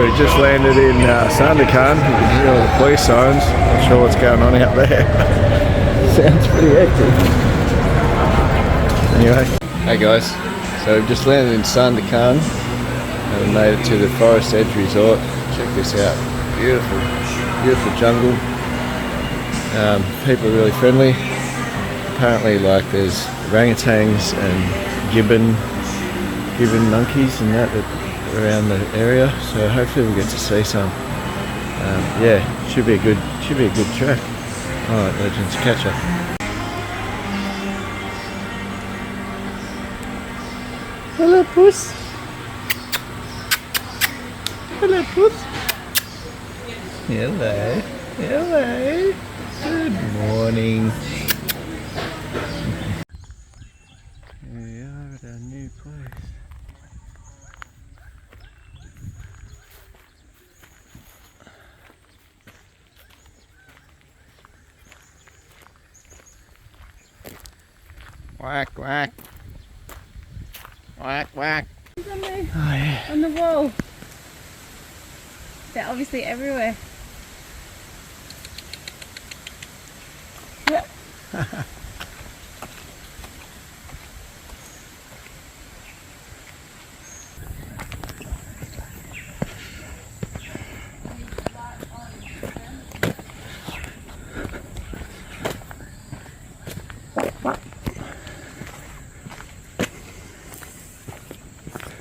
So we just landed in Sandakan. You can hear all the police sirens. Not sure what's going on out there. Sounds pretty hectic. Anyway, hey guys. So we've just landed in Sandakan and we made it to the Forest Edge Resort. Check this out. Beautiful, beautiful jungle. People are really friendly. Apparently, like there's orangutans and gibbon monkeys and that around the area. So hopefully we'll get to see some. Yeah, should be a good track. All right, legends, catch up. Hello, puss. Hello, puss. Hello. Hello. Good morning. Here we are at our new place. Whack, whack. Whack, whack. On the, oh yeah. on the wall. They're obviously everywhere.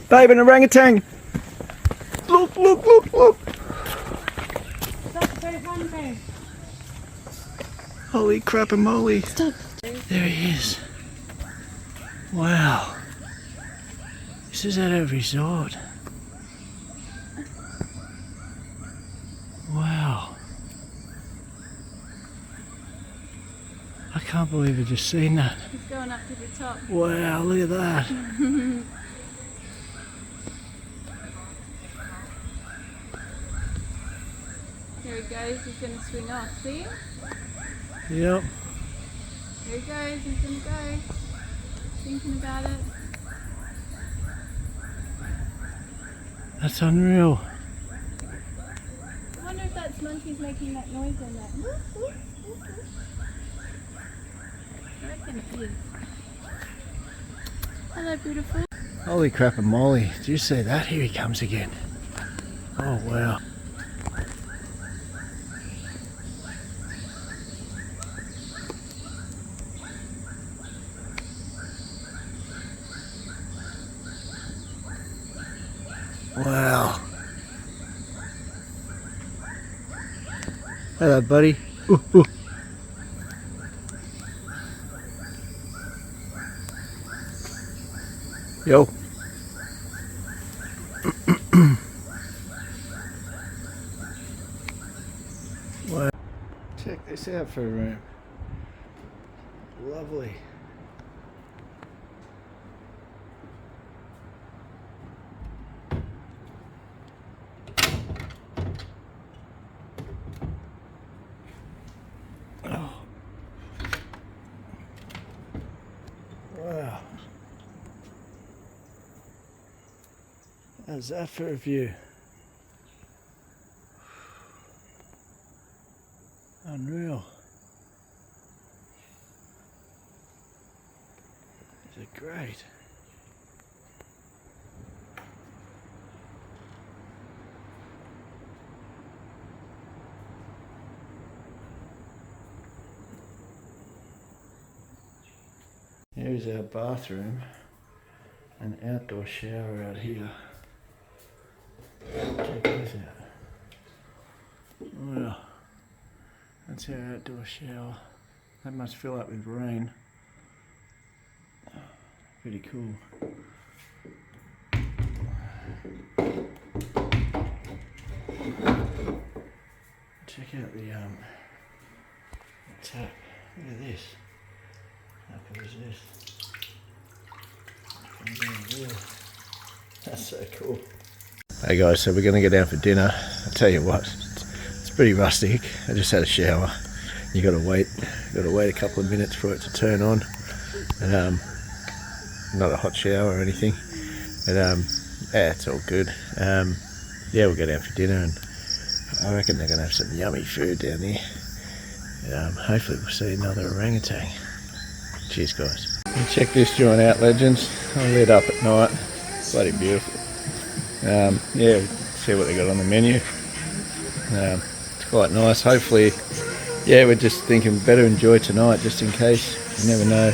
Babe, an orangutan! Look, look, look, look! Stop, don't run, babe. Holy crap and moly! Stop. There he is. Wow. This is at a resort. Wow. I can't believe I've just seen that. He's going up to the top. Wow, look at that. Here he goes, he's going to swing off, see? Yep. Here he goes, he's going to go. Thinking about it. That's unreal. I wonder if that's monkeys making that noise on that. I reckon it is. Hello, beautiful. Holy crap and moly. Did you see that? Here he comes again. Oh wow. Wow. Hello, buddy. Ooh, ooh. Yo. Wow. Check this out for a room. Lovely. Wow. How's that for a view? Unreal. These are great. Here's our bathroom, an outdoor shower out here. Check this out. Wow, that's our outdoor shower. That must fill up with rain. Pretty cool. Check out the tap. Look at this. How cool is this? That's so cool. Hey guys, so we're going to go down for dinner. I'll tell you what, it's pretty rustic. I just had a shower. You got to wait a couple of minutes for it to turn on. And not a hot shower or anything. But yeah, it's all good. yeah, we'll go down for dinner, and I reckon they're going to have some yummy food down there. Hopefully we'll see another orangutan. Cheers, guys. And check this joint out, legends. I lit up at night. Bloody beautiful. Yeah, see what they got on the menu. It's quite nice. Hopefully, yeah, we're just thinking better enjoy tonight, just in case. You never know.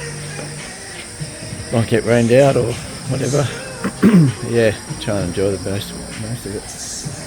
Might get rained out or whatever. Yeah, try and enjoy the most of it.